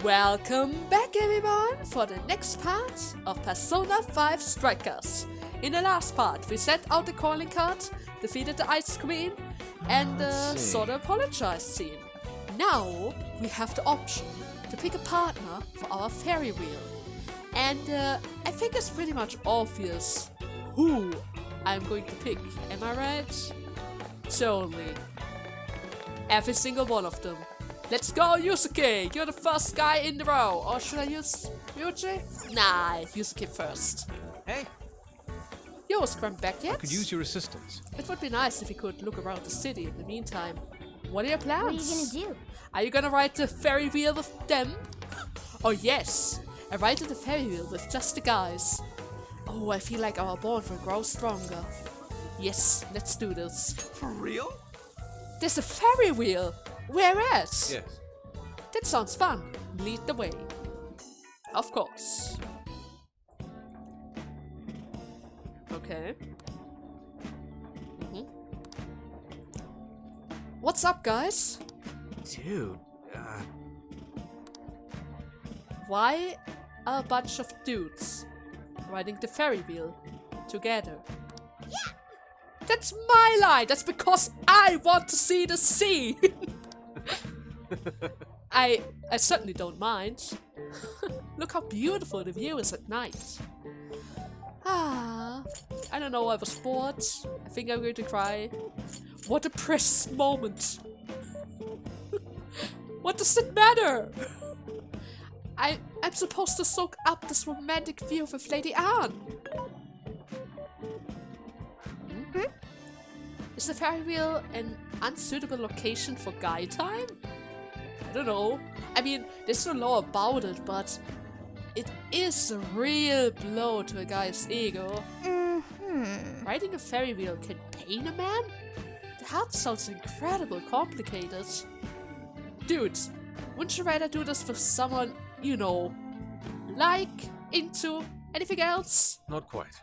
Welcome back everyone for the next part of Persona 5 Strikers. In the last part we sent out the calling card, defeated the Ice Queen, and sort of apologized scene. Now we have the option to pick a partner for our fairy wheel. And I think it's pretty much obvious who I'm going to pick, am I right? Totally. Every single one of them. Let's go, Yusuke! You're the first guy in the row. Or should I use Ryuji? Nah, Yusuke first. Hey! Yo, Scrum back yet? I could use your assistance. It would be nice if we could look around the city in the meantime. What are your plans? What are you gonna do? Are you gonna ride the ferry wheel with them? Oh yes! I ride the ferry wheel with just the guys. Oh, I feel like our bond will grow stronger. Yes, let's do this. For real? There's a ferry wheel! Where at? Yes. That sounds fun. Lead the way. Of course. Okay. What's up, guys? Dude, Why are a bunch of dudes riding the ferry wheel together? Yeah! That's my line! That's because I want to see the sea! I certainly don't mind. Look how beautiful the view is at night. I don't know, I was bored. I think I'm going to cry. What a precious moment. What does it matter? I'm supposed to soak up this romantic view with Lady Anne. Is the ferry wheel an unsuitable location for guy time? I don't know. I mean, there's no law about it, but it is a real blow to a guy's ego. Riding a ferry wheel can pain a man? That sounds incredibly complicated. Dude, wouldn't you rather do this with someone, you know, like, into, anything else? not quite.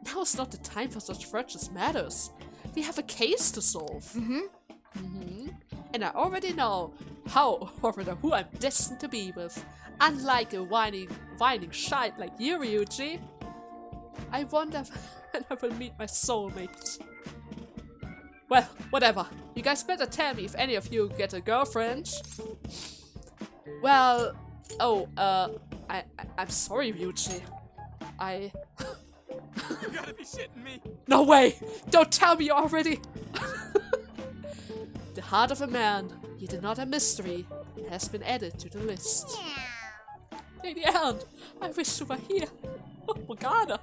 Now's not the time for such precious matters. We have a case to solve. And I already know who I'm destined to be with. Unlike a whining shite like you, Ryuji. I wonder when I will meet my soulmate. Well, whatever. You guys better tell me if any of you get a girlfriend. Well, I'm sorry, Ryuji. You gotta be shitting me! No way! Don't tell me already! The heart of a man, yet another mystery, has been added to the list. Lady Anne, I wish you were here. Oh my god!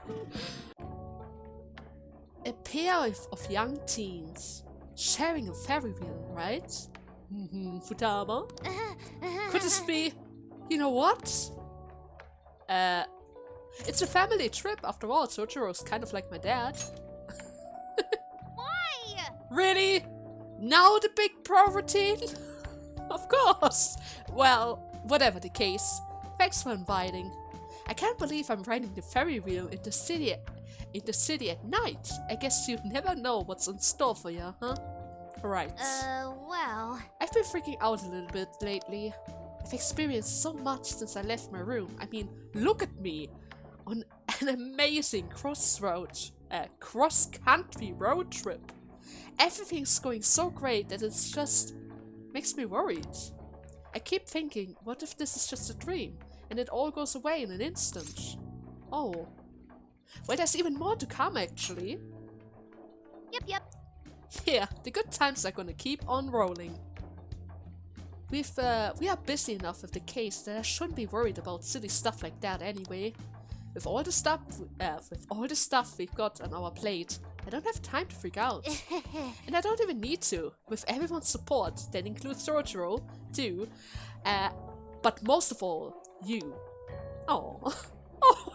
A pair of young teens sharing a ferry wheel, right? Futaba? Could this be... You know what? It's a family trip after all. Sojiro's kind of like my dad. Why? Really? Now the big pro routine? Of course! Well, whatever the case, thanks for inviting. I can't believe I'm riding the ferry wheel in the city at night. I guess you never know what's in store for you, huh? Right. Well... I've been freaking out a little bit lately. I've experienced so much since I left my room. I mean, look at me! On an amazing cross-country road trip. Everything's going so great that it's just makes me worried. I keep thinking, what if this is just a dream and it all goes away in an instant? Oh. Well, there's even more to come, actually. Yep. Yeah, the good times are gonna keep on rolling. We are busy enough with the case that I shouldn't be worried about silly stuff like that anyway. With all the stuff we've got on our plate, I don't have time to freak out. And I don't even need to, with everyone's support, that includes Sojiro, too. But most of all, you. Oh,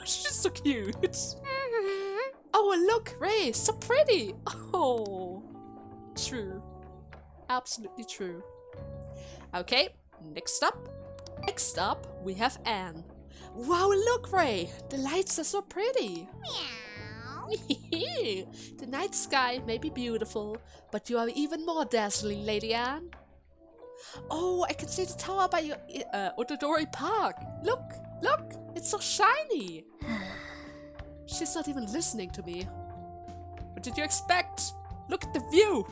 she's so cute. Oh, and look, Rhei, so pretty. Oh, true. Absolutely true. Okay, next up, we have Anne. Wow, look, Rhei! The lights are so pretty! The night sky may be beautiful, but you are even more dazzling, Lady Anne. Oh, I can see the tower by your Ododori Park. Look, look, it's so shiny. She's not even listening to me. What did you expect? Look at the view.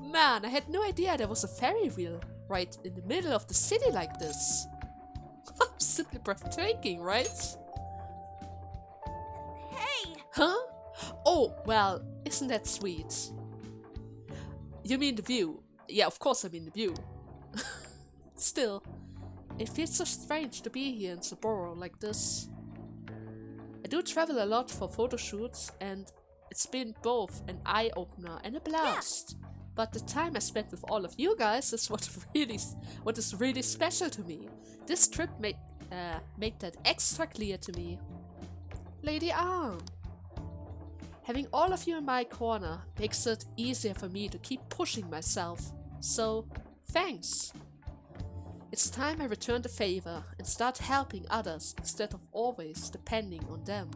Man, I had no idea there was a ferry wheel right in the middle of the city like this. Simply breathtaking, right? Hey! Huh? Oh, well, isn't that sweet? You mean the view? Yeah, of course I mean the view. Still, it feels so strange to be here in Sapporo like this. I do travel a lot for photo shoots, and it's been both an eye-opener and a blast. Yeah. But the time I spent with all of you guys is what is really special to me. This trip made that extra clear to me. Lady Anne. Having all of you in my corner makes it easier for me to keep pushing myself. So, thanks. It's time I return the favor and start helping others instead of always depending on them.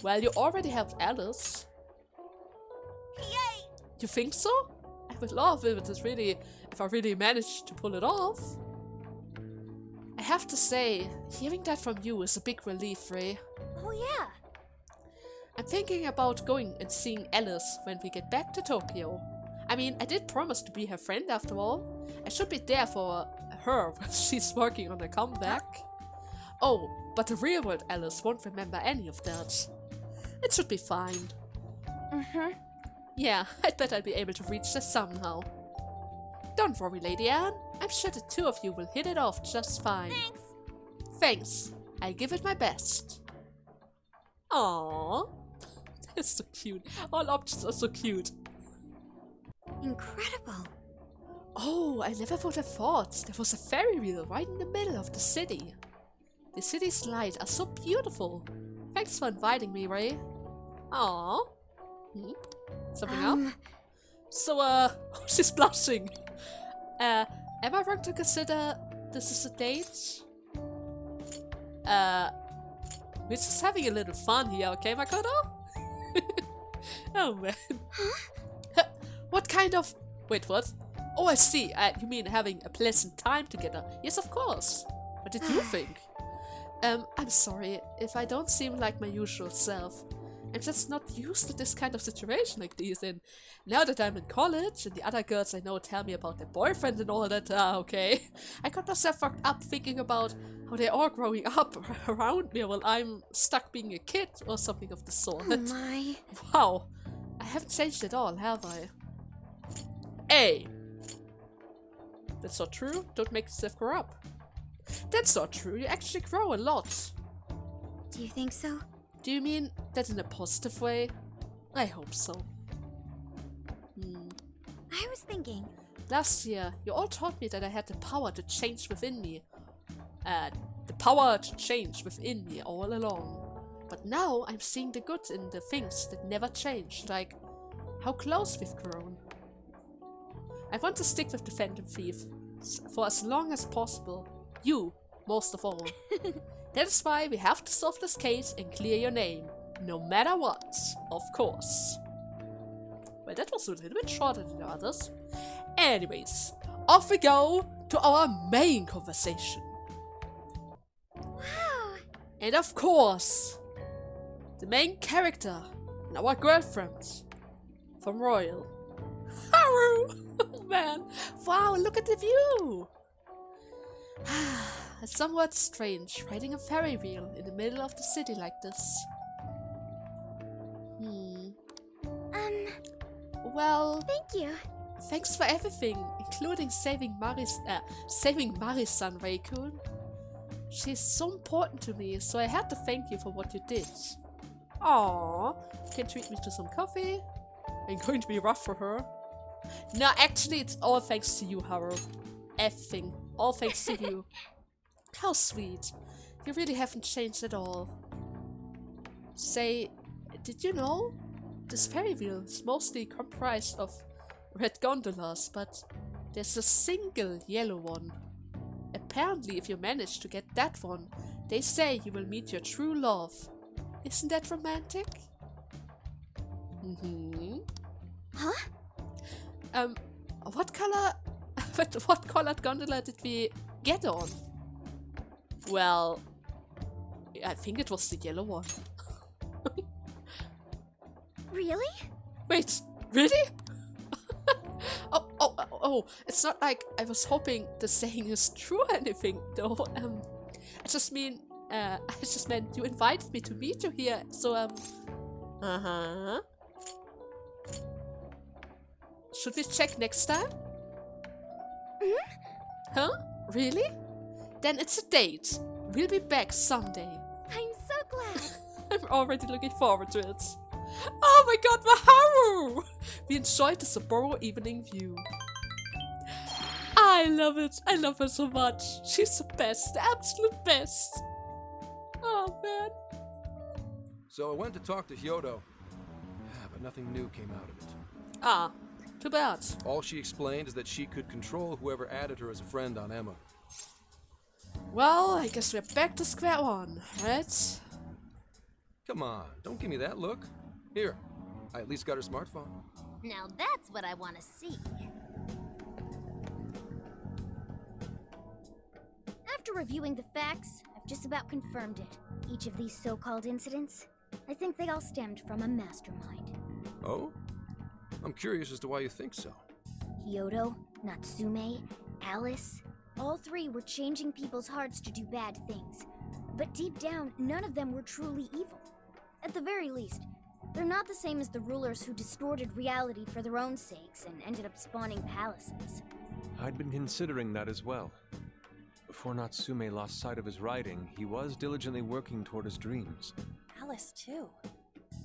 Well, you already helped Alice. Yay! You think so? I would love if I really managed to pull it off. I have to say, hearing that from you is a big relief, Rhei. Oh yeah. I'm thinking about going and seeing Alice when we get back to Tokyo. I mean, I did promise to be her friend after all. I should be there for her when she's working on a comeback. Oh, but the real world Alice won't remember any of that. It should be fine. Yeah, I'd bet I'll be able to reach her somehow. Don't worry, Lady Anne. I'm sure the two of you will hit it off just fine. Thanks. Thanks. I'll give it my best. Aww. That's so cute. All objects are so cute. Incredible. Oh, I never would have thought there was a ferry wheel right in the middle of the city. The city's lights are so beautiful. Thanks for inviting me, Rhei. Aww. Something up? So, she's blushing. Am I wrong to consider this is a date? We're just having a little fun here, okay, Makoto? Oh, man. Huh? What kind of... Wait, what? Oh, I see. You mean having a pleasant time together. Yes, of course. What did you think? I'm sorry if I don't seem like my usual self. I'm just not used to this kind of situation like these, and now that I'm in college and the other girls I know tell me about their boyfriend and all that, okay. I got myself fucked up thinking about how they're all growing up around me while I'm stuck being a kid or something of the sort. Oh my. Wow. I haven't changed at all, have I? Hey! That's not true. Don't make yourself grow up. That's not true. You actually grow a lot. Do you think so? Do you mean that in a positive way? I hope so. I was thinking. Last year, you all taught me that I had the power to change within me. The power to change within me all along. But now I'm seeing the good in the things that never change, like how close we've grown. I want to stick with the Phantom Thief for as long as possible. You, most of all. That is why we have to solve this case and clear your name. No matter what, of course. Well, that was a little bit shorter than the others. Anyways, off we go to our main conversation. Wow. And of course, the main character and our girlfriend from Royal. Haru! Oh man, wow, look at the view! It's somewhat strange riding a ferry wheel in the middle of the city like this. Well, thank you. Thanks for everything, including saving Mari's-san, Rhei-kun. She's so important to me, so I had to thank you for what you did. Aww, you can treat me to some coffee. I'm going to be rough for her. No, actually, it's all thanks to you, Haru. Everything. All thanks to you. How sweet. You really haven't changed at all. Say, did you know? This ferry wheel is mostly comprised of red gondolas, but there's a single yellow one. Apparently, if you manage to get that one, they say you will meet your true love. Isn't that romantic? Huh? What color But what colored gondola did we get on? Well, I think it was the yellow one. Really? Wait, really? Oh, it's not like I was hoping the saying is true or anything, though. I just meant you invited me to meet you here, so, Uh-huh. Should we check next time? Huh? Really? Then it's a date. We'll be back someday. I'm so glad. I'm already looking forward to it. Oh my god, Maharu! We enjoyed the Sapporo evening view. I love it. I love her so much. She's the best, the absolute best. Oh man. So I went to talk to Hyodo, but nothing new came out of it. Ah, too bad. All she explained is that she could control whoever added her as a friend on Emma. Well, I guess we're back to square one, right? Come on, don't give me that look. Here, I at least got her smartphone. Now that's what I want to see. After reviewing the facts, I've just about confirmed it. Each of these so-called incidents, I think they all stemmed from a mastermind. Oh? I'm curious as to why you think so. Hyodo, Natsume, Alice, all three were changing people's hearts to do bad things. But deep down, none of them were truly evil. At the very least, they're not the same as the rulers who distorted reality for their own sakes and ended up spawning palaces. I'd been considering that as well. Before Natsume lost sight of his writing, he was diligently working toward his dreams. Alice, too.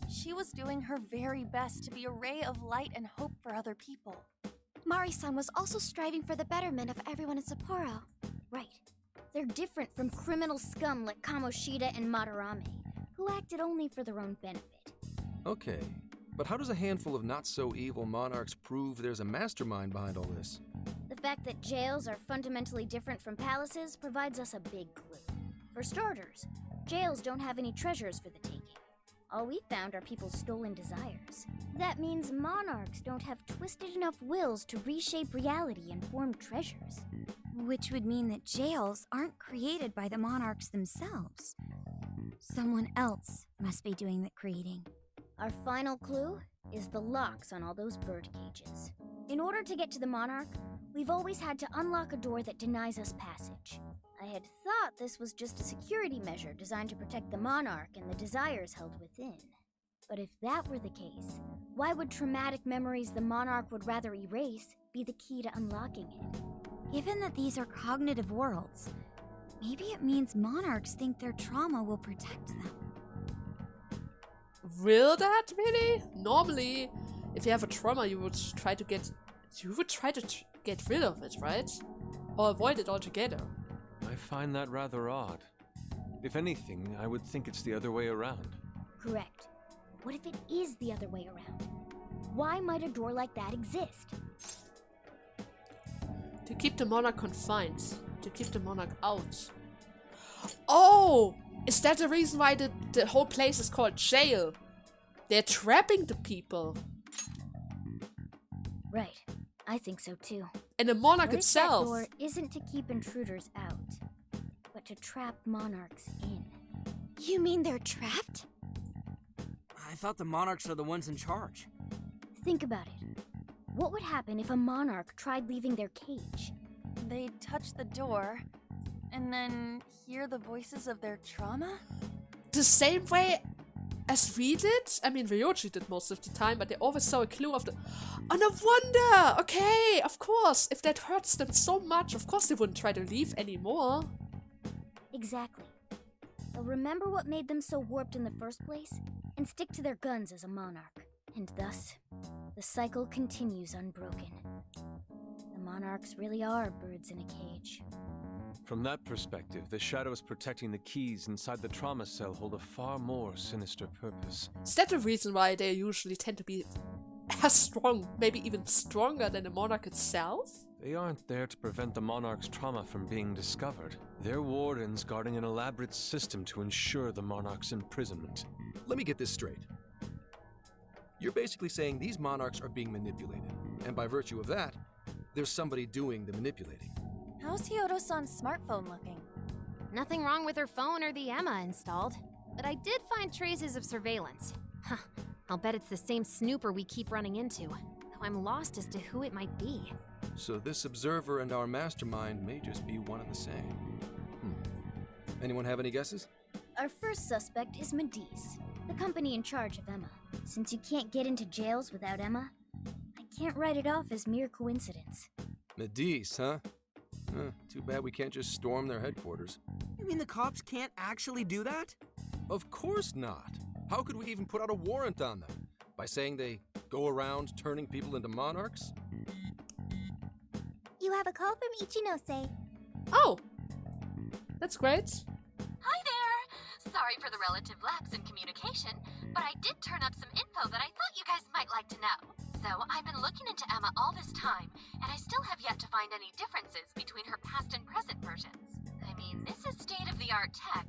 She was doing her very best to be a ray of light and hope for other people. Mari-san was also striving for the betterment of everyone in Sapporo. Right. They're different from criminal scum like Kamoshida and Madarame, who acted only for their own benefit. Okay, but how does a handful of not-so-evil monarchs prove there's a mastermind behind all this? The fact that jails are fundamentally different from palaces provides us a big clue. For starters, jails don't have any treasures for the taking. All we found are people's stolen desires. That means monarchs don't have twisted enough wills to reshape reality and form treasures. Which would mean that jails aren't created by the monarchs themselves. Someone else must be doing the creating. Our final clue is the locks on all those bird cages. In order to get to the monarch, we've always had to unlock a door that denies us passage. I had thought this was just a security measure designed to protect the monarch and the desires held within. But if that were the case, why would traumatic memories the monarch would rather erase be the key to unlocking it? Given that these are cognitive worlds, maybe it means monarchs think their trauma will protect them. Will that really? Normally, if you have a trauma, you would try to get rid of it, right? Or avoid it altogether. I find that rather odd. If anything, I would think it's the other way around. Correct. What if it is the other way around? Why might a door like that exist? To keep the monarch confined. To keep the monarch out. Oh! Is that the reason why the whole place is called jail? They're trapping the people. Right. I think so too. And the monarch What if itself. that door isn't to keep intruders out, but to trap monarchs in? You mean they're trapped? I thought the monarchs are the ones in charge. Think about it. What would happen if a monarch tried leaving their cage? They'd touch the door, and then hear the voices of their trauma? The same way as we did? I mean, Ryoji did most of the time, but they always saw a clue of the... Oh, no wonder! Okay, of course. If that hurts them so much, of course they wouldn't try to leave anymore. Exactly. They'll remember what made them so warped in the first place, and stick to their guns as a monarch. And thus, the cycle continues unbroken. The monarchs really are birds in a cage. From that perspective, the shadows protecting the keys inside the trauma cell hold a far more sinister purpose. Is that the reason why they usually tend to be as strong, maybe even stronger than the monarch itself? They aren't there to prevent the monarch's trauma from being discovered. They're wardens guarding an elaborate system to ensure the monarch's imprisonment. Let me get this straight. You're basically saying these monarchs are being manipulated, and by virtue of that, there's somebody doing the manipulating. How's Hyodo-san's smartphone looking? Nothing wrong with her phone or the Emma installed, but I did find traces of surveillance. Huh, I'll bet it's the same snooper we keep running into, though I'm lost as to who it might be. So this observer and our mastermind may just be one and the same. Anyone have any guesses? Our first suspect is Mediz, the company in charge of Emma. Since you can't get into jails without Emma, I can't write it off as mere coincidence. Mediz, huh? Too bad we can't just storm their headquarters. You mean the cops can't actually do that? Of course not. How could we even put out a warrant on them? By saying they go around turning people into monarchs? You have a call from Ichinose. Oh! That's great. Hi there! Sorry for the relative lapse in communication, but I did turn up some info that I thought you guys might like to know. So, I've been looking into Emma all this time, and I still have yet to find any differences between her past and present versions. I mean, this is state-of-the-art tech.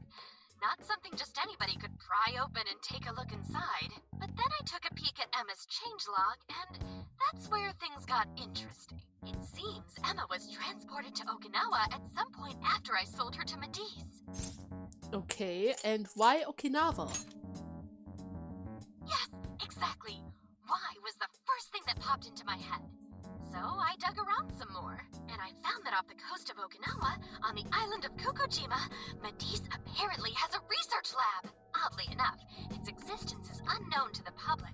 Not something just anybody could pry open and take a look inside. But then I took a peek at Emma's changelog, and that's where things got interesting. It seems Emma was transported to Okinawa at some point after I sold her to Mediz. Okay, and why Okinawa? Yes, exactly. Why was the first thing that popped into my head. So I dug around some more, and I found that off the coast of Okinawa, on the island of Kokojima, Mediz apparently has a research lab. Oddly enough, its existence is unknown to the public.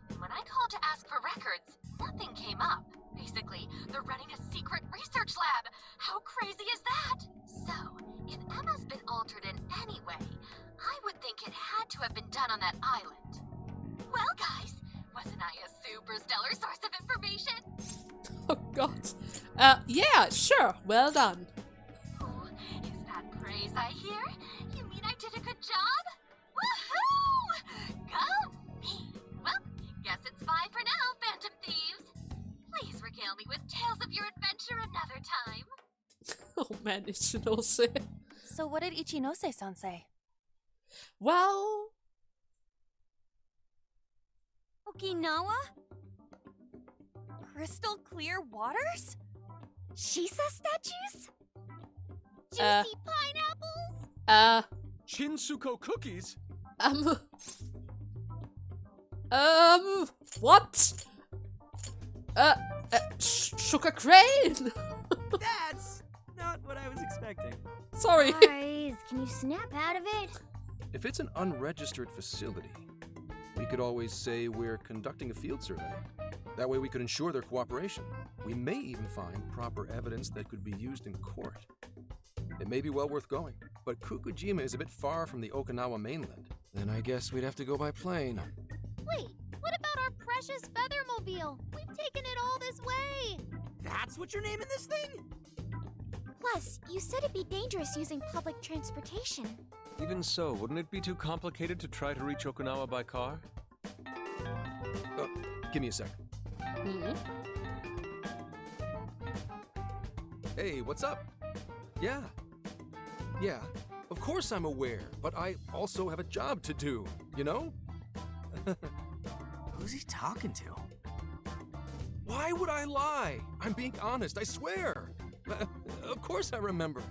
And when I called to ask for records, nothing came up. Basically, they're running a secret research lab. How crazy is that? So, if Emma's been altered in any way, I would think it had to have been done on that island. Well, guys, wasn't I a super stellar source of information? Oh god. Yeah, sure. Well done. Ooh, is that praise I hear? You mean I did a good job? Woohoo! Go me! Well, guess it's bye for now, Phantom Thieves. Please regale me with tales of your adventure another time. Oh man, Ichinose. So what did Ichinose-san say? Well... Okinawa? Crystal clear waters? Shisa statues? Uh, Juicy pineapples? Shinsuko cookies? What? Sugar crane? That's not what I was expecting. Sorry. Guys, can you snap out of it? If it's an unregistered facility, we could always say we're conducting a field survey. That way we could ensure their cooperation. We may even find proper evidence that could be used in court. It may be well worth going, but Kokojima is a bit far from the Okinawa mainland. Then I guess we'd have to go by plane. Wait, what about our precious feathermobile? We've taken it all this way. That's what you're naming this thing? Plus, you said it'd be dangerous using public transportation. Even so, wouldn't it be too complicated to try to reach Okinawa by car? Give me a sec. Hmm? Hey, what's up? Yeah, of course I'm aware, but I also have a job to do, you know? Who's he talking to? Why would I lie? I'm being honest, I swear. Of course I remember.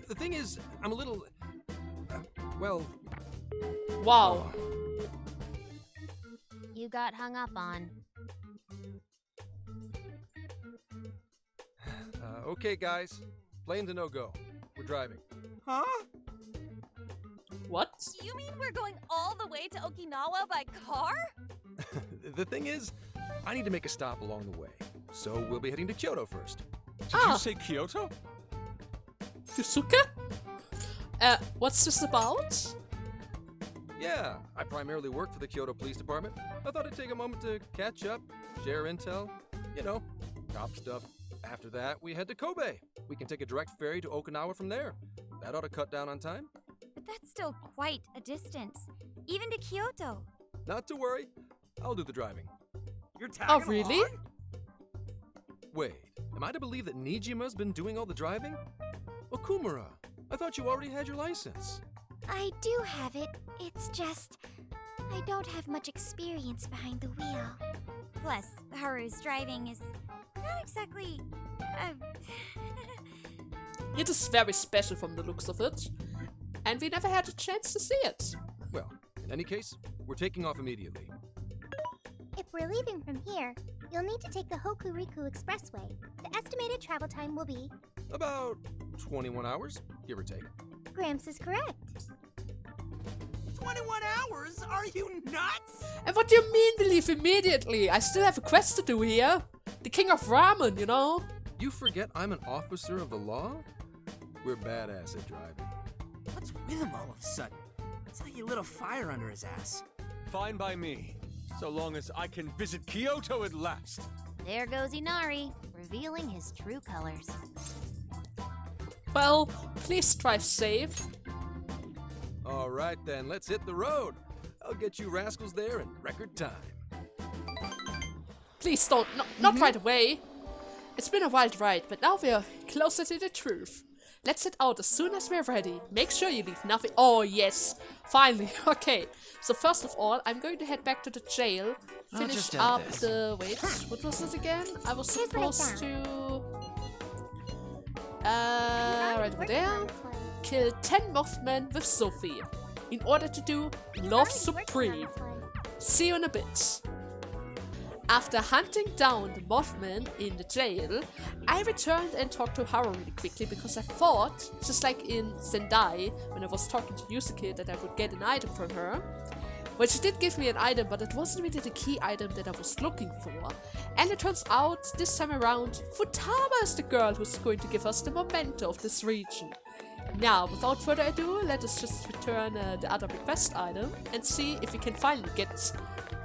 The thing is, I'm a little... well... Wow. You got hung up on. Okay, guys. Plane's a no-go. We're driving. Huh? What? You mean we're going all the way to Okinawa by car? The thing is, I need to make a stop along the way. So we'll be heading to Kyoto first. Did you say Kyoto? Yusuke? What's this about? Yeah, I primarily work for the Kyoto Police Department. I thought I'd take a moment to catch up, share intel, you know, cop stuff. After that, we head to Kobe. We can take a direct ferry to Okinawa from there. That ought to cut down on time. But that's still quite a distance, even to Kyoto. Not to worry, I'll do the driving. You're tagging Oh, really? along? Wait, am I to believe that Nijima's been doing all the driving? Okumura, I thought you already had your license. I do have it. It's just, I don't have much experience behind the wheel. Plus, Haru's driving is not exactly It is very special from the looks of it, and we never had a chance to see it. Well, in any case, we're taking off immediately. If we're leaving from here, you'll need to take the Hokuriku Expressway. The estimated travel time will be... About 21 hours, give or take. Gramps is correct. 21 hours? Are you nuts? And what do you mean we leave immediately? I still have a quest to do here. The king of ramen, you know? You forget I'm an officer of the law? We're badass at driving. What's with him all of a sudden? It's like he lit a fire under his ass. Fine by me, so long as I can visit Kyoto at last. There goes Inari, revealing his true colors. Well, please drive safe. All right then, let's hit the road. I'll get you rascals there in record time. Please don't, not right away. It's been a wild ride, but now we're closer to the truth. Let's head out as soon as we're ready. Make sure you leave nothing. Oh yes, finally. Okay, so first of all, I'm going to head back to the jail. Finish just up this. the... Wait, what was it again? I was Here's what I supposed found. to... I'm right over working there. on this one. Kill 10 Mothman with Sophie. In order to do I'm Love already working on Supreme. this one. See you in a bit. After hunting down the Mothman in the jail, I returned and talked to Haru really quickly because I thought, just like in Sendai, when I was talking to Yusuke, that I would get an item from her. Well, she did give me an item, but it wasn't really the key item that I was looking for. And it turns out, this time around, Futaba is the girl who's going to give us the memento of this region. Now, without further ado, let us just return the other request item and see if we can finally get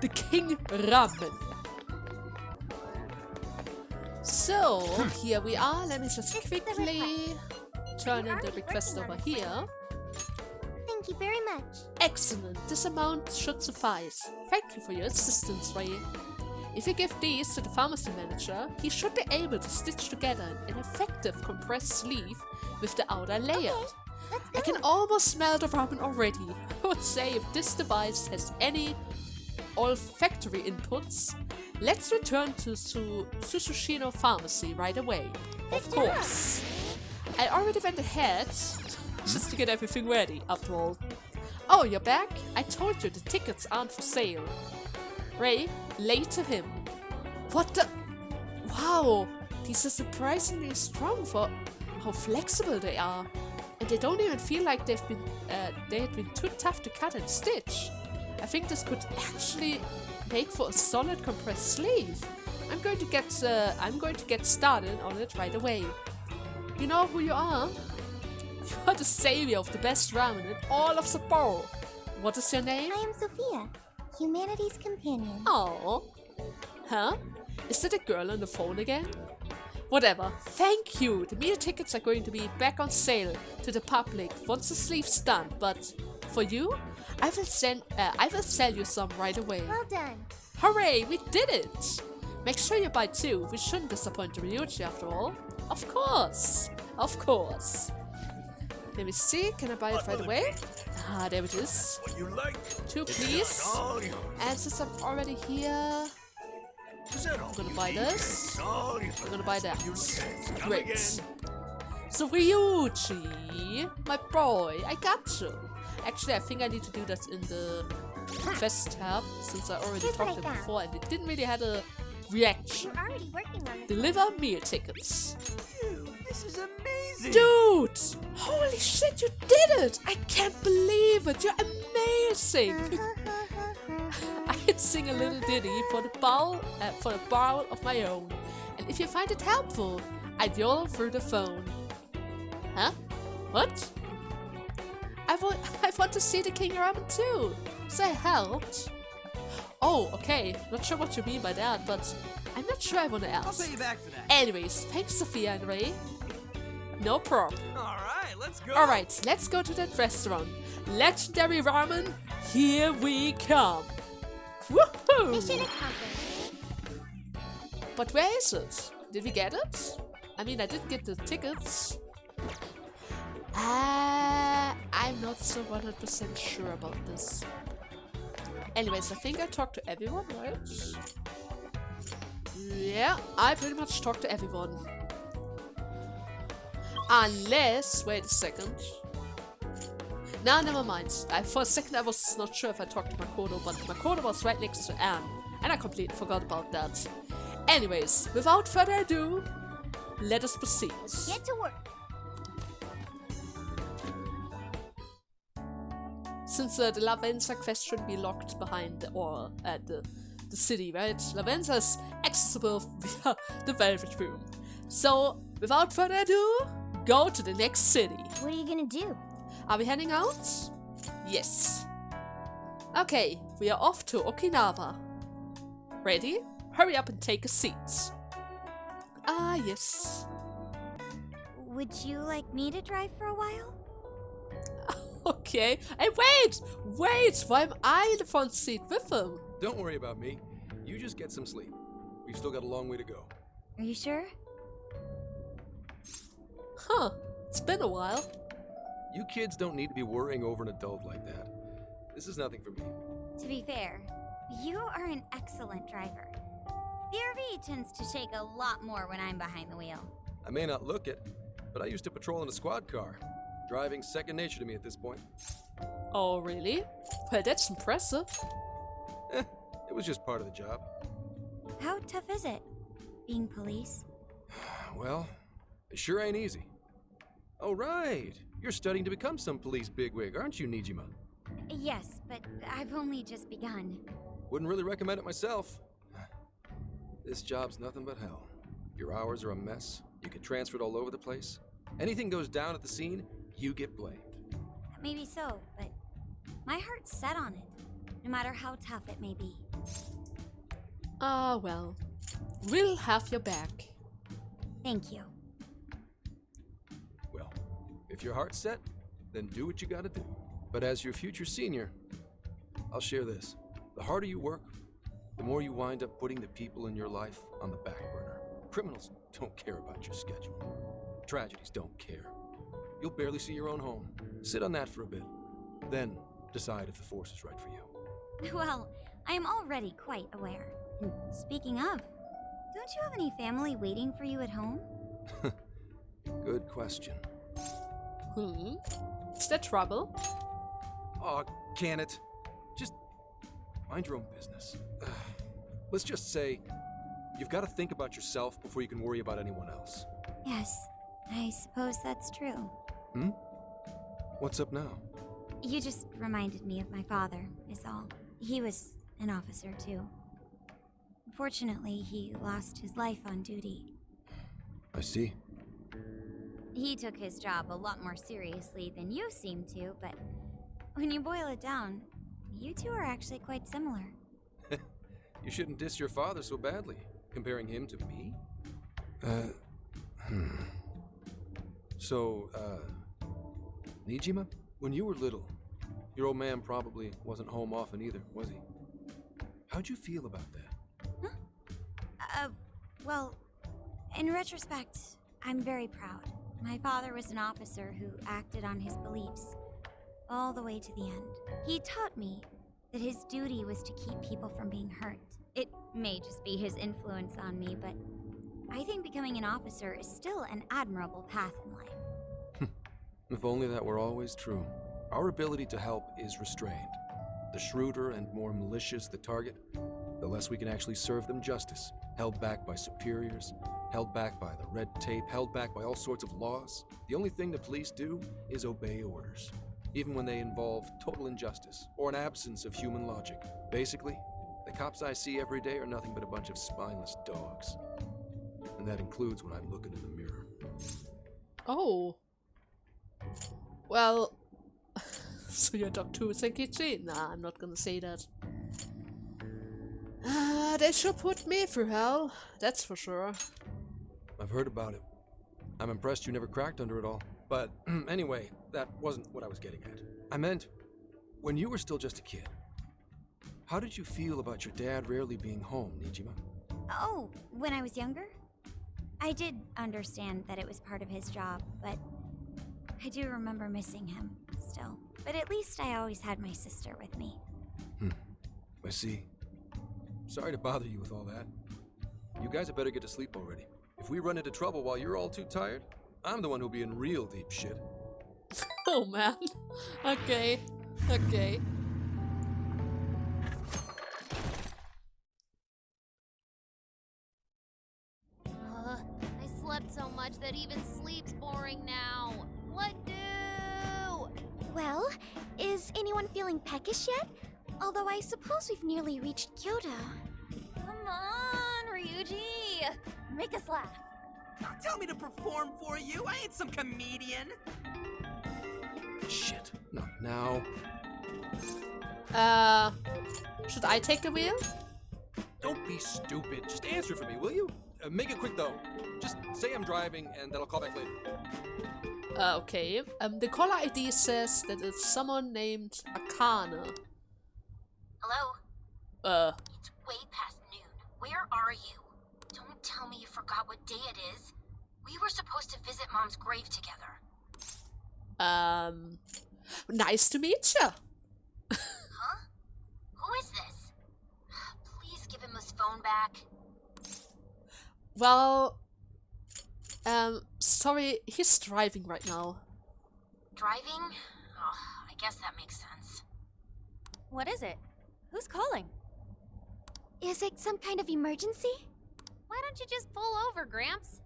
the King Ramen. So, here we are. Let me just This is the quickly turn in the already request working on over this here. Thank you very much. Excellent. This amount should suffice. Thank you for your assistance, Rhei. If you give these to the pharmacy manager, he should be able to stitch together an effective compressed sleeve with the outer layer. Okay, let's go. I can almost smell the ramen already. I would say if this device has any olfactory inputs, let's return to Susushino Pharmacy right away. Of Good job. course. I already went ahead just to get everything ready, after all. Oh, you're back? I told you the tickets aren't for sale. Rhei, lay to him. What the? Wow, these are surprisingly strong for how flexible they are. And they don't even feel like they had been too tough to cut and stitch. I think this could actually make for a solid compressed sleeve. I'm going to get started on it right away. You know who you are? You are the savior of the best ramen in all of Sapporo. What is your name? I am Sophia, humanity's companion. Oh. Huh? Is that a girl on the phone again? Whatever. Thank you. The meal tickets are going to be back on sale to the public once the sleeve's done. But for you, I will sell you some right away. Well done. Hooray! We did it! Make sure you buy two. We shouldn't disappoint the Ryuchi after all. Of course. Of course. Let me see. Can I buy it right away? Ah, there it is. What you like? Two, please. All yours. And since I'm already here, Is that all I'm gonna you buy need? this. All yours. I'm gonna buy that. You said, come Great. again. So Ryuchi, my boy, I got you. Actually, I think I need to do that in the quest tab, since I already Here's what talked I to him found. before and it didn't really have a reaction. You're already working on this. Deliver meal tickets. Dude, this is amazing. Dude! Holy shit, you did it! I can't believe it! You're amazing! I can sing a little ditty for the bowl of my own. And if you find it helpful, I'd yodel through the phone. Huh? What? I want to see the King Ramen too. So I helped. Oh, okay. Not sure what you mean by that, but I'm not sure I want to I'll ask. pay you back for that. Anyways, thanks Sophia and Rhei. No problem. Alright, let's go. Alright, let's go to that restaurant. Legendary ramen, here we come. Woohoo! Mission accomplished. But where is it? Did we get it? I mean, I did get the tickets. I'm not so 100% sure about this. Anyways, I think I talked to everyone, right? Yeah, I pretty much talked to everyone. Unless, wait a second. Nah, never mind. For a second I was not sure if I talked to Makoto, but Makoto was right next to Anne. And I completely forgot about that. Anyways, without further ado, let us proceed. Let's get to work. Since the Lavenza quest should be locked behind the city, right? Lavenza is accessible via the Velvet Room. So, without further ado, go to the next city. What are you gonna do? Are we heading out? Yes. Okay, we are off to Okinawa. Ready? Hurry up and take a seat. Ah, yes. Would you like me to drive for a while? Okay. Hey, wait! Why am I in the front seat with him? Don't worry about me. You just get some sleep. We've still got a long way to go. Are you sure? Huh. It's been a while. You kids don't need to be worrying over an adult like that. This is nothing for me. To be fair, you are an excellent driver. The RV tends to shake a lot more when I'm behind the wheel. I may not look it, but I used to patrol in a squad car. Driving's second nature to me at this point. Oh, really? Well, that's impressive. It was just part of the job. How tough is it, being police? Well, it sure ain't easy. Oh, right. You're studying to become some police bigwig, aren't you, Nijima? Yes, but I've only just begun. Wouldn't really recommend it myself. This job's nothing but hell. Your hours are a mess. You get transferred all over the place. Anything goes down at the scene, you get blamed. Maybe so, but my heart's set on it, no matter how tough it may be. Ah, well. We'll have your back. Thank you. Well, if your heart's set, then do what you gotta do. But as your future senior, I'll share this. The harder you work, the more you wind up putting the people in your life on the back burner. Criminals don't care about your schedule. Tragedies don't care. You'll barely see your own home. Sit on that for a bit. Then decide if the force is right for you. Well, I am already quite aware. Speaking of, don't you have any family waiting for you at home? Good question. Is there trouble? Aw, can it? Just mind your own business. Let's just say, you've got to think about yourself before you can worry about anyone else. Yes, I suppose that's true. What's up now? You just reminded me of my father, is all. He was an officer, too. Unfortunately, he lost his life on duty. I see. He took his job a lot more seriously than you seem to, but when you boil it down, you two are actually quite similar. You shouldn't diss your father so badly, comparing him to me. So, Nijima, when you were little, your old man probably wasn't home often either, was he? How'd you feel about that? Well, in retrospect, I'm very proud. My father was an officer who acted on his beliefs all the way to the end. He taught me that his duty was to keep people from being hurt. It may just be his influence on me, but I think becoming an officer is still an admirable path in life. If only that were always true. Our ability to help is restrained. The shrewder and more malicious the target, the less we can actually serve them justice. Held back by superiors, held back by the red tape, held back by all sorts of laws. The only thing the police do is obey orders, even when they involve total injustice or an absence of human logic. Basically, the cops I see every day are nothing but a bunch of spineless dogs. And that includes when I'm looking in the mirror. Oh. Well, so you're Dr. Zenkichi? Nah, I'm not gonna say that. They sure put me through hell, that's for sure. I've heard about it. I'm impressed you never cracked under it all. But anyway, that wasn't what I was getting at. I meant, when you were still just a kid, how did you feel about your dad rarely being home, Nijima? Oh, when I was younger? I did understand that it was part of his job, but I do remember missing him still. But at least I always had my sister with me. I see. Sorry to bother you with all that. You guys had better get to sleep already. If we run into trouble while you're all too tired, I'm the one who'll be in real deep shit. Oh man. Okay. Okay. I slept so much that even sleep's boring now. What do? Well, is anyone feeling peckish yet? Although I suppose we've nearly reached Kyoto. Come on, Ryuji! Make us laugh. Don't tell me to perform for you. I ain't some comedian. Shit, not now. Should I take the wheel? Don't be stupid. Just answer for me, will you? Make it quick though. Just say I'm driving and then I'll call back later. Okay. The caller ID says that it's someone named Akane. Hello? It's way past noon. Where are you? Don't tell me you forgot what day it is. We were supposed to visit Mom's grave together. Nice to meet you. Huh? Who is this? Please give him his phone back. Well, sorry, he's driving right now. Driving? Oh, I guess that makes sense. What is it? Who's calling? Is it some kind of emergency? Why don't you just pull over, Gramps?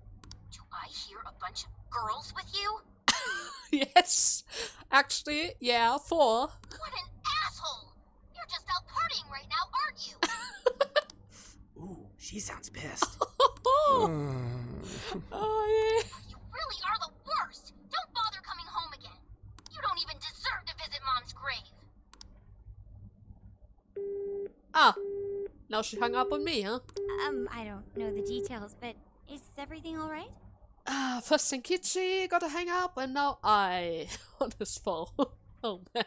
Do I hear a bunch of girls with you? Yes, actually, yeah, 4. What an asshole! You're just out partying right now, aren't you? Ooh, she sounds pissed. Oh yeah. You really are the worst! Don't bother coming home again. You don't even deserve to visit Mom's grave. Ah, now she hung up on me, huh? I don't know the details, but is everything alright? First Zenkichi got to hang up, and now I on his phone. Oh man.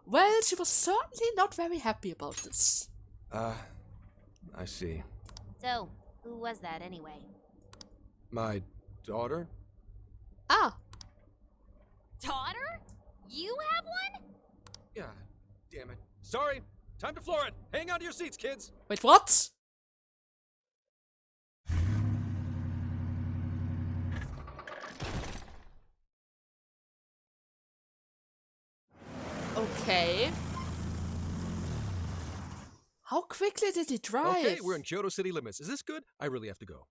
Well, she was certainly not very happy about this. I see. So, who was that anyway? My daughter? Ah, Daughter? You have one? Yeah, damn it. Sorry, time to floor it. Hang on to your seats, kids. wait, what? Okay. How quickly did he drive? Okay, we're in Kyoto city limits. Is this good? I really have to go.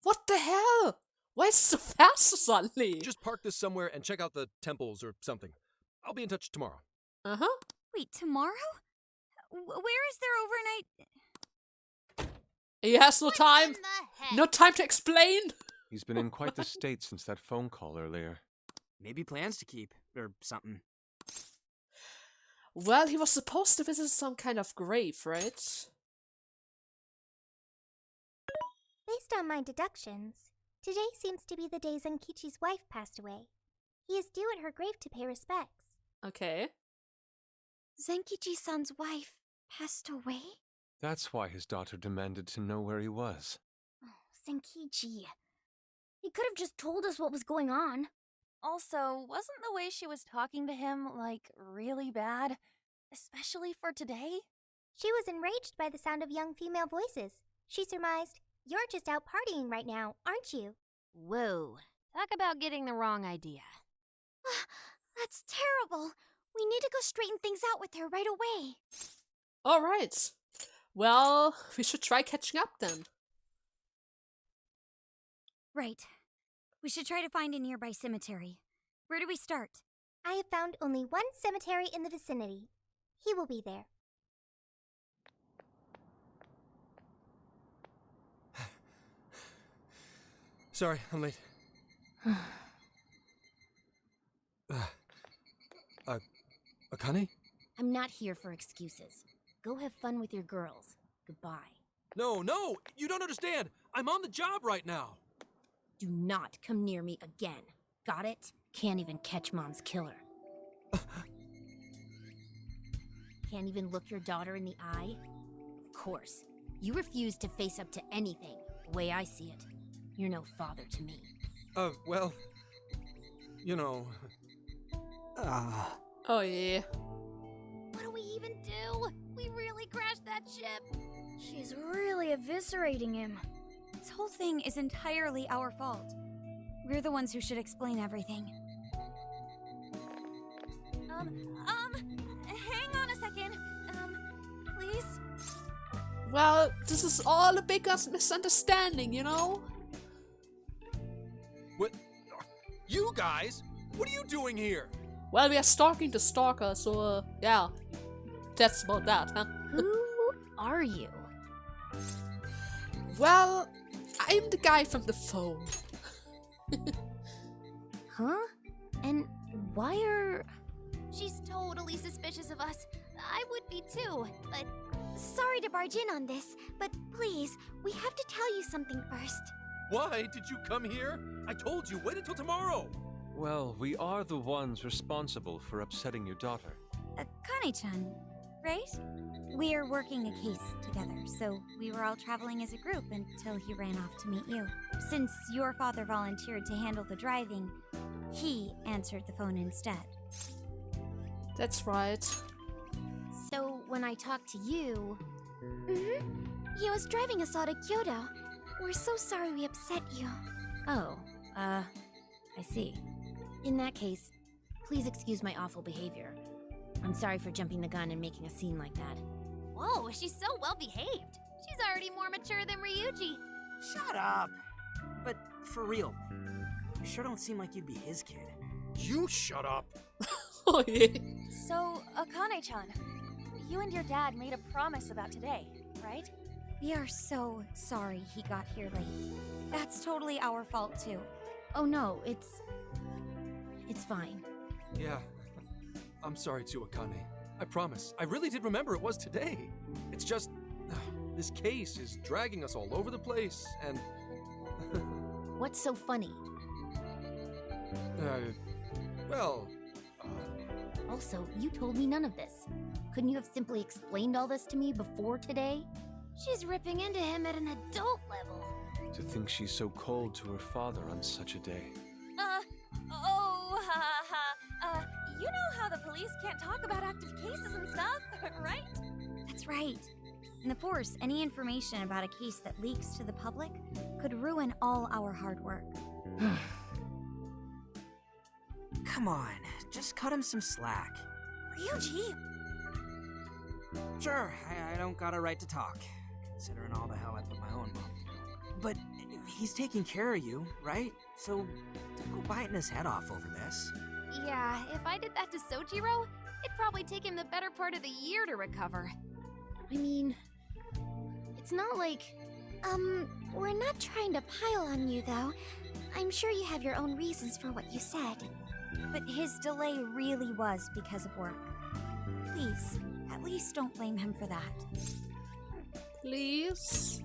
What the hell? Why is it so fast suddenly? Just park this somewhere and check out the temples or something. I'll be in touch tomorrow. Uh-huh. Wait, tomorrow? Where is there overnight? He has no time. In the heck? No time to explain. He's been in quite the state since that phone call earlier. Maybe plans to keep, or something. Well, he was supposed to visit some kind of grave, right? Based on my deductions, today seems to be the day Zenkichi's wife passed away. He is due at her grave to pay respects. Okay. Zenkichi-san's wife passed away? That's why his daughter demanded to know where he was. Oh, Zenkichi. He could have just told us what was going on. Also, wasn't the way she was talking to him, like, really bad? Especially for today? She was enraged by the sound of young female voices. She surmised, "You're just out partying right now, aren't you?" Whoa. Talk about getting the wrong idea. That's terrible. We need to go straighten things out with her right away. Alright. Well, we should try catching up then. Right. We should try to find a nearby cemetery. Where do we start? I have found only one cemetery in the vicinity. He will be there. Sorry, I'm late. Akane? I'm not here for excuses. Go have fun with your girls. Goodbye. No, you don't understand. I'm on the job right now. Do not come near me again. Got it? Can't even catch Mom's killer. Can't even look your daughter in the eye? Of course. You refuse to face up to anything, the way I see it. You're no father to me. Well, you know... Oh yeah. What do we even do? We really crashed that ship. She's really eviscerating him. This whole thing is entirely our fault. We're the ones who should explain everything. Hang on a second. Please? Well, this is all a big misunderstanding, you know? What? You guys? What are you doing here? Well, we are stalking the stalker, so, yeah. That's about that, huh? Who are you? Well, I'm the guy from the phone. Huh? And why are... She's totally suspicious of us. I would be too, but... Sorry to barge in on this, but please, we have to tell you something first. Why did you come here? I told you, wait until tomorrow. Well, we are the ones responsible for upsetting your daughter. Akane-chan, right? We're working a case together, so we were all traveling as a group until he ran off to meet you. Since your father volunteered to handle the driving, he answered the phone instead. That's right. So, when I talked to you... He was driving us all to Kyoto. We're so sorry we upset you. Oh, I see. In that case, please excuse my awful behavior. I'm sorry for jumping the gun and making a scene like that. Whoa, she's so well behaved. She's already more mature than Ryuji. Shut up. But for real, you sure don't seem like you'd be his kid. You shut up. Oh, yeah. So, Akane-chan, you and your dad made a promise about today, right? We are so sorry he got here late. That's totally our fault too. Oh no, it's fine. Yeah, I'm sorry too, Akane. I promise. I really did remember it was today. It's just, this case is dragging us all over the place, and... What's so funny? Well... Also, you told me none of this. Couldn't you have simply explained all this to me before today? She's ripping into him at an adult level. To think she's so cold to her father on such a day. You know how the police can't talk about active cases and stuff, right? That's right. In the Force, any information about a case that leaks to the public could ruin all our hard work. Come on, just cut him some slack. Ryuji! Sure, I don't got a right to talk, considering all the hell I put my own mom through. But he's taking care of you, right? So don't go biting his head off over this. Yeah, if I did that to Sojiro, it'd probably take him the better part of the year to recover. I mean, it's not like... We're not trying to pile on you, though. I'm sure you have your own reasons for what you said. But his delay really was because of work. Please, at least don't blame him for that. Please?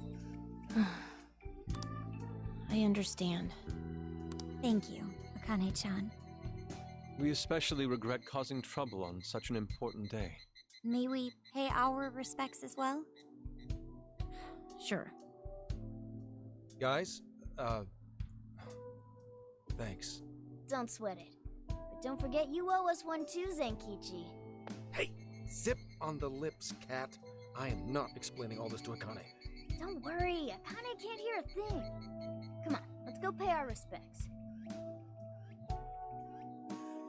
I understand. Thank you, Akane-chan. We especially regret causing trouble on such an important day. May we pay our respects as well? Sure. Guys, thanks. Don't sweat it. But don't forget you owe us one too, Zenkichi. Hey, zip on the lips, cat. I am not explaining all this to Akane. Don't worry, Akane can't hear a thing. Come on, let's go pay our respects.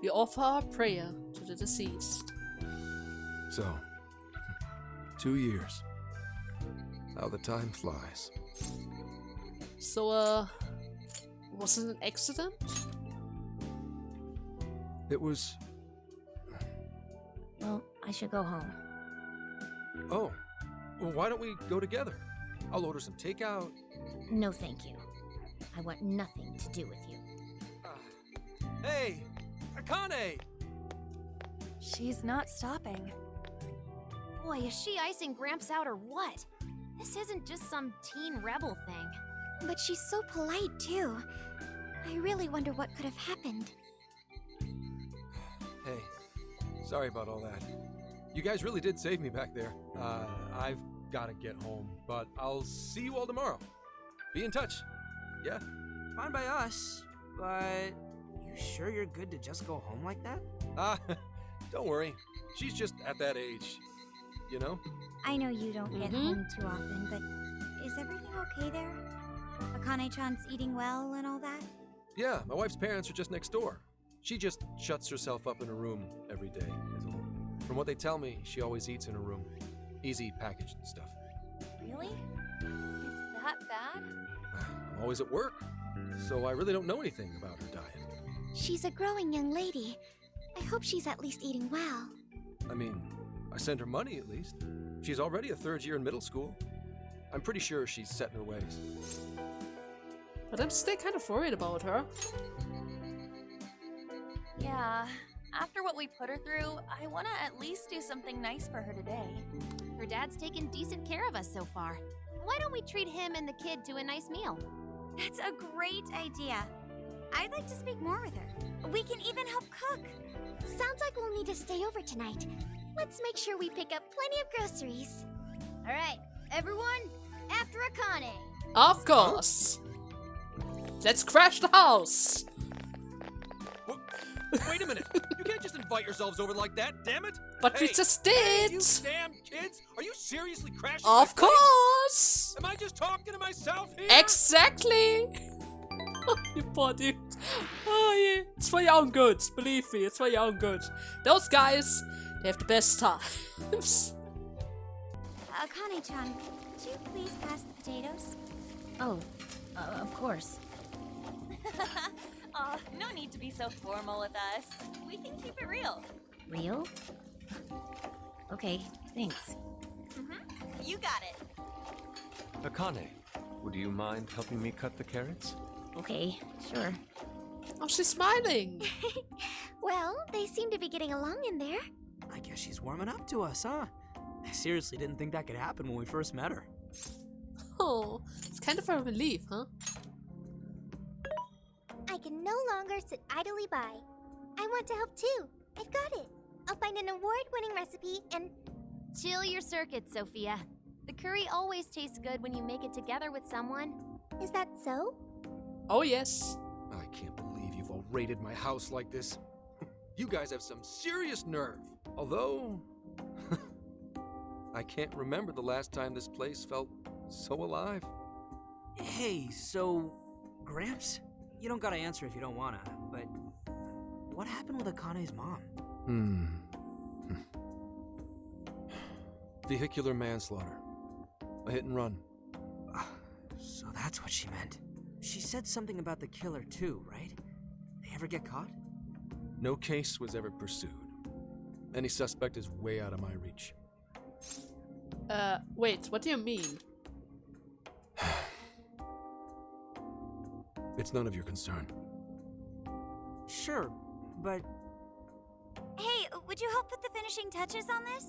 We offer our prayer to the deceased. So, 2 years. How the time flies. So, was it an accident? It was... Well, I should go home. Oh, well, why don't we go together? I'll order some takeout. No, thank you. I want nothing to do with you. Hey, Akane! She's not stopping. Boy, is she icing Gramps out or what? This isn't just some teen rebel thing. But she's so polite, too. I really wonder what could have happened. Hey, sorry about all that. You guys really did save me back there. I've gotta get home, but I'll see you all tomorrow. Be in touch. Yeah? Fine by us, but you sure you're good to just go home like that? Don't worry. She's just at that age. You know? I know you don't get home too often, but is everything okay there? Akane-chan's eating well and all that? Yeah, my wife's parents are just next door. She just shuts herself up in her room every day, is all. From what they tell me, she always eats in her room. Easy packaged stuff. Really? It's that bad? I'm always at work, so I really don't know anything about her diet. She's a growing young lady. I hope she's at least eating well. I mean, I send her money at least. She's already a third year in middle school. I'm pretty sure she's set in her ways. But I'm still kind of worried about her. Yeah. After what we put her through, I want to at least do something nice for her today. Her dad's taken decent care of us so far. Why don't we treat him and the kid to a nice meal? That's a great idea. I'd like to speak more with her. We can even help cook. Sounds like we'll need to stay over tonight. Let's make sure we pick up plenty of groceries. All right, everyone, after Akane. Of course. Let's crash the house. Wait a minute! You can't just invite yourselves over like that, damn it! But we just did. You damn kids! Are you seriously crashing? Of my place? course. Am I just talking to myself here? Exactly. You poor dude. Oh yeah. It's for your own good. Believe me, it's for your own good. Those guys, they have the best times. Akane-chan, could you please pass the potatoes? Oh, of course. Aw, no need to be so formal with us. We can keep it real. Real? Okay, thanks. You got it. Akane, would you mind helping me cut the carrots? Okay, sure. Oh, she's smiling. Well, they seem to be getting along in there. I guess she's warming up to us, huh? I seriously didn't think that could happen when we first met her. Oh, it's kind of a relief, huh? I can no longer sit idly by. I want to help too. I've got it. I'll find an award-winning recipe and... Chill your circuits, Sophia. The curry always tastes good when you make it together with someone. Is that so? Oh yes. I can't believe you've all raided my house like this. You guys have some serious nerve. Although... I can't remember the last time this place felt so alive. Hey, so... Gramps? You don't gotta answer if you don't wanna, but... What happened with Akane's mom? Vehicular manslaughter. A hit and run. So that's what she meant. She said something about the killer too, right? They ever get caught? No case was ever pursued. Any suspect is way out of my reach. Wait, what do you mean? It's none of your concern. Sure, but... Hey, would you help put the finishing touches on this?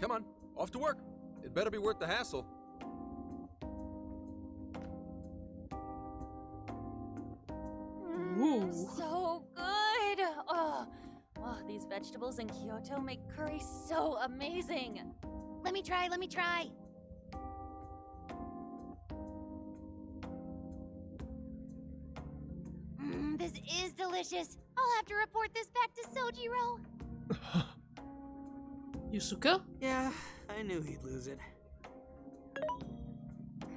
Come on, off to work. It better be worth the hassle. Ooh. So good. Oh, these vegetables in Kyoto make curry so amazing. Let me try. This is delicious. I'll have to report this back to Sojiro. Yusuke? Yeah, I knew he'd lose it.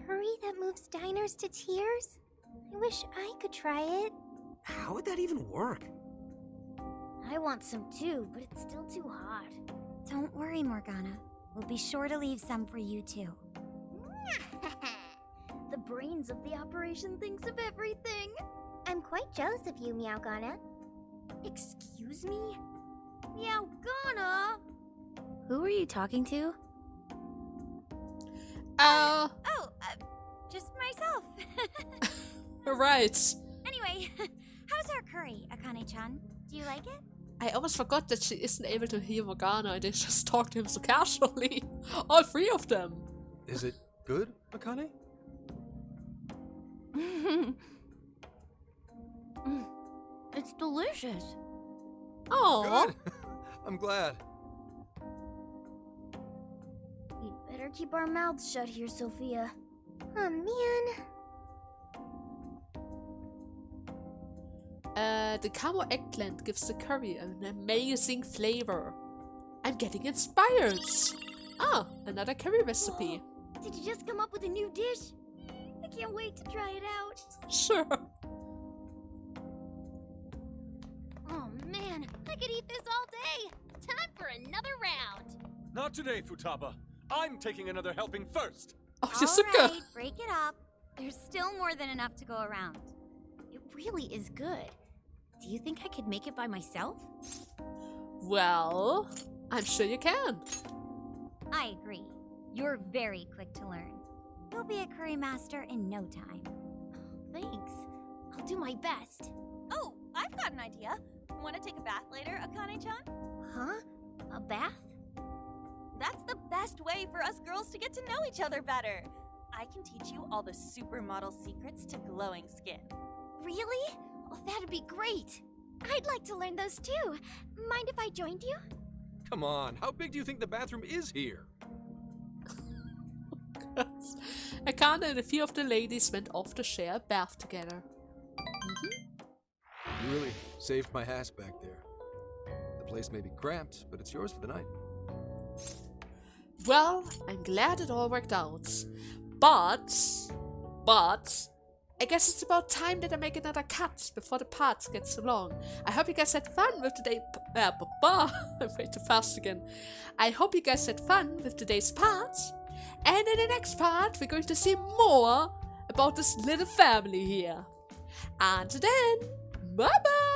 Curry that moves diners to tears? I wish I could try it. How would that even work? I want some too, but it's still too hot. Don't worry, Morgana. We'll be sure to leave some for you too. The brains of the operation thinks of everything. I'm quite jealous of you, Meowgana. Excuse me? Meowgana? Who are you talking to? Just myself. Right. Anyway, how's our curry, Akane-chan? Do you like it? I almost forgot that she isn't able to hear Morgana and they just talk to him so casually. All three of them. Is it good, Akane? It's delicious. Oh. Good. I'm glad. We'd better keep our mouths shut here, Sophia. Oh, man. The camo eggplant gives the curry an amazing flavor. I'm getting inspired. Ah, another curry recipe. Did you just come up with a new dish? I can't can't wait to try it out. Sure. Oh man, I could eat this all day. Time for another round. Not today, Futaba. I'm taking another helping first. Oh, Shizuka. Alright, break it up. There's still more than enough to go around. It really is good. Do you think I could make it by myself? Well, I'm sure you can. I agree. You're very quick to learn. You'll be a curry master in no time. Thanks. I'll do my best. Oh, I've got an idea. Want to take a bath later, Akane-chan? Huh? A bath? That's the best way for us girls to get to know each other better. I can teach you all the supermodel secrets to glowing skin. Really? Oh, that'd be great. I'd like to learn those too. Mind if I joined you? Come on, how big do you think the bathroom is here? Akane and a few of the ladies went off to share a bath together. You really saved my ass back there. The place may be cramped, but it's yours for the night. Well, I'm glad it all worked out. But, I guess it's about time that I make another cut before the part gets too long. I hope you guys had fun with today. I'm way too fast again. I hope you guys had fun with today's part. And in the next part, we're going to see more about this little family here. Until then, bye bye!